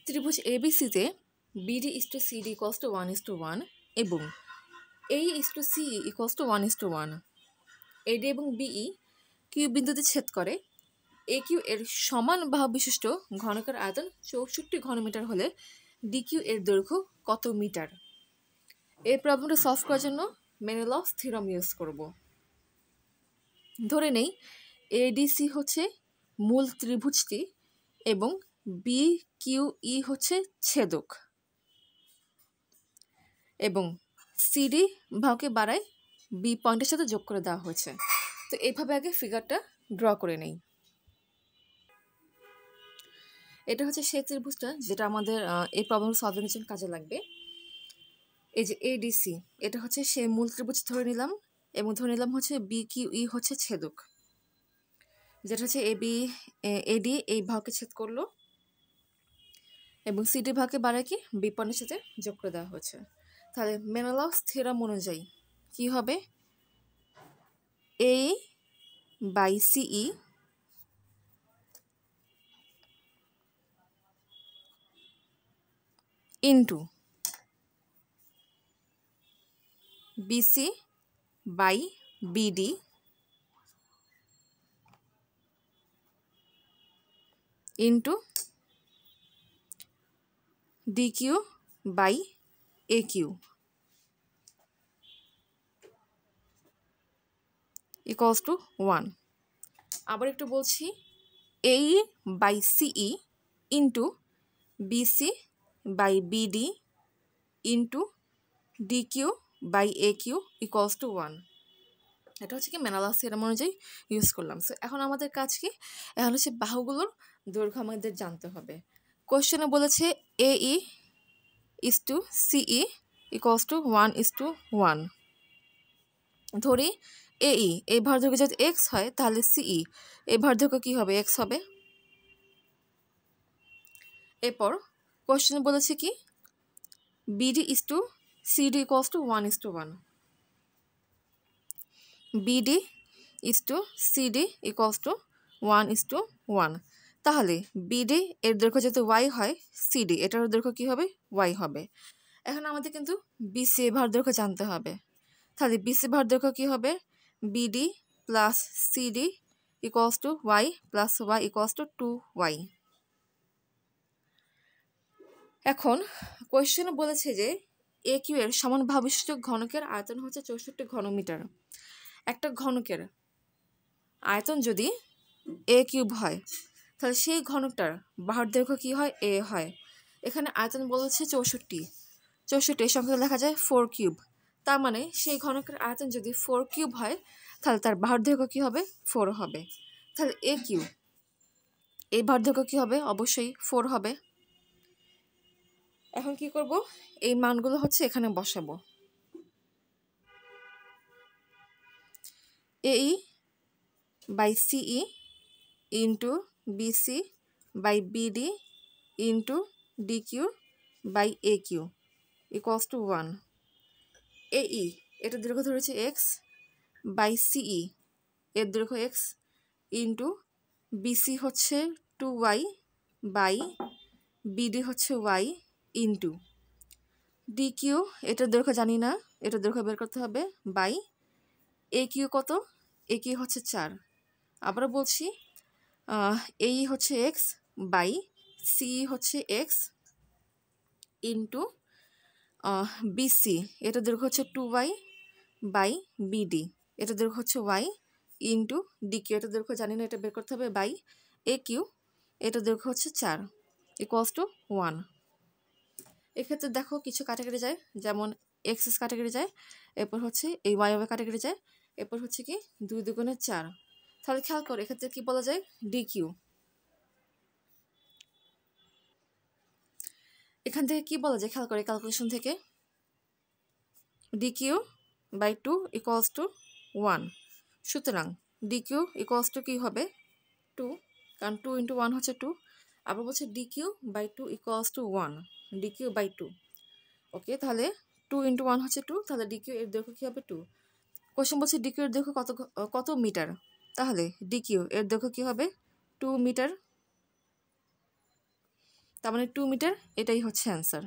ত্রিভুজ এবিসিতে BD is to CD equals to 1:1 এবং A is to C equals to 1:1। AD এবং BE Q বিন্দুতে ছেদ করে। এ কিউ এর সমান বাহু বিশিষ্ট ঘনকের আয়তন 64 ঘনমিটার হলে ডিকিউ এর দৈর্ঘ্য কত মিটার? এই প্রবলেমটা সলভ করার জন্য মেনেলভস থিওরাম ইউজ করব। ধরে নেই এডিসি হচ্ছে মূল ত্রিভুজটি এবং বি কিউ ই হচ্ছে ছেদক এবং সিডি বাহুকে বাড়ায় বি পয়েন্টের সাথে যোগ করে দেওয়া হয়েছে। তো এইভাবে আগে ফিগারটা ড্র করে নেই। এটা হচ্ছে সেই ত্রিভুজটা যেটা আমাদের এই প্রবলেম সলভিংয়ের জন্য কাজে লাগবে। এই যে এডিসি এটা হচ্ছে সেই মূল ত্রিভুজ ধরে নিলাম এবং ধরে নিলাম হচ্ছে বি কিউ ই হচ্ছে ছেদক, যেটা হচ্ছে এডি এই ভাগকে ছেদ করলো এবং সিডি ভাগকে বাড়ায় কি বি পয়েন্টের সাথে যোগ করে দেওয়া হয়েছে। তাহলে মেনেলভস থিওরাম অনুযায়ী কি হবে? A by CE into BC by BD into DQ by A Q equals to 1। আবার একটু বলছি, A by CE into BC by BD into DQ by A Q equals to 1। এটা হচ্ছে কি মেনেলভস থিওরাম অনুযায়ী ইউজ করলাম। So এখন আমাদের কাজ কি? এখন হচ্ছে বাহুগুলোর দৈর্ঘ্য আমাদের জানতে হবে। কোয়েশ্চেনে বলেছে এ ই ইস টু সিই ইকুয়ালস টু 1:1। ধরি এই ভারদৈর্ঘ্য যদি এক্স হয় তাহলে সিই এই ভারদৈর্ঘ্য কী হবে? এক্স হবে। এরপর কোয়েশ্চেনে বলেছে কি BD is to CD equals to 1:1। BD is to CD equals to 1:1। তাহলে বিডি এর দৈর্ঘ্য যাতে ওয়াই হয়, সিডি এটার দৈর্ঘ্য কী হবে? ওয়াই হবে। এখন আমাদের কিন্তু বিসি ভার দৈর্ঘ্য জানতে হবে। তাহলে বিসি ভার দৈর্ঘ্য কী হবে? BD plus CD equals to y plus y equals to 2y। এখন কোয়েশ্চেনে বলেছে যে এ কিউ এর সমান ভাবিষ্ট ঘনকের আয়তন হচ্ছে 64 ঘনমিটার। একটা ঘনকের আয়তন যদি এ কিউব হয় তাহলে সেই ঘনকটার বাহুর দৈর্ঘ্য কী হয়? এ হয়। এখানে আয়তন বলেছে 64 এই সংখ্যাটা লেখা যায় 4 কিউব। তার মানে সেই ঘনকের আয়তন যদি 4 কিউব হয় তাহলে তার বাহুর দৈর্ঘ্য কী হবে? 4 হবে। তাহলে এ কিউ এই বাহুর দৈর্ঘ্য কী হবে? অবশ্যই 4 হবে। এখন কি করব? এই মানগুলো হচ্ছে এখানে বসাবো। এই by CE into BC by BD into DQ by A Q equals to 1। এই এটা দৈর্ঘ্য ধরেছে এক্স বাই সিই এর দৈর্ঘ্য এক্স ইন্টু বিসি হচ্ছে 2y বাই বিডি হচ্ছে ওয়াই ইন্টু ডিকিউ এটার দৈর্ঘ্য জানি না, এটার দৈর্ঘ্য বের করতে হবে বাই এ কিউ কত? এ কিউ হচ্ছে 4। আবারও বলছি এই হচ্ছে এক্স বাই সি হচ্ছে এক্স ইন্টু বিসি এটা দৈর্ঘ্য হচ্ছে 2y বাই বিডি এটা দৈর্ঘ্য হচ্ছে ওয়াই ইন্টু ডিকিউ এটা দৈর্ঘ্য জানি না, এটা বের করতে হবে বাই এ কিউ এটা দৈর্ঘ্য হচ্ছে 4 ইকুয়ালস টু 1। এক্ষেত্রে দেখো কিছু কাটাকাটি যায়, যেমন এক্সেস কাটাকাটি যায়, এরপর হচ্ছে এই ওয়াই কাটাকাটি যায়, এরপর হচ্ছে কি 2 2 4। তাহলে খেয়াল করো এক্ষেত্রে কি বলা যায়? ডিকিউ। এখান থেকে কি বলা যায়? খেয়াল করে ক্যালকুলেশন থেকে ডিকিউ বাই 2 ইকুয়ালস টু 1। সুতরাং ডিকিউ ইকুয়ালস টু কী হবে? 2, কারণ 2 ইন্টু 1 হচ্ছে 2। আবার বলছে DQ by 2 equals to 1, DQ by 2। Okay, তাহলে 2 ইন্টু 1 হচ্ছে 2, তাহলে ডিকিউ এর দৈর্ঘ্য কী হবে? 2। কোশ্চেন বলছে ডিকিউ এর দৈর্ঘ্য কত মিটার? তাহলে ডিকিউ এর দৈর্ঘ্য কী হবে? 2 মিটার। তার মানে 2 মিটার, এটাই হচ্ছে অ্যান্সার।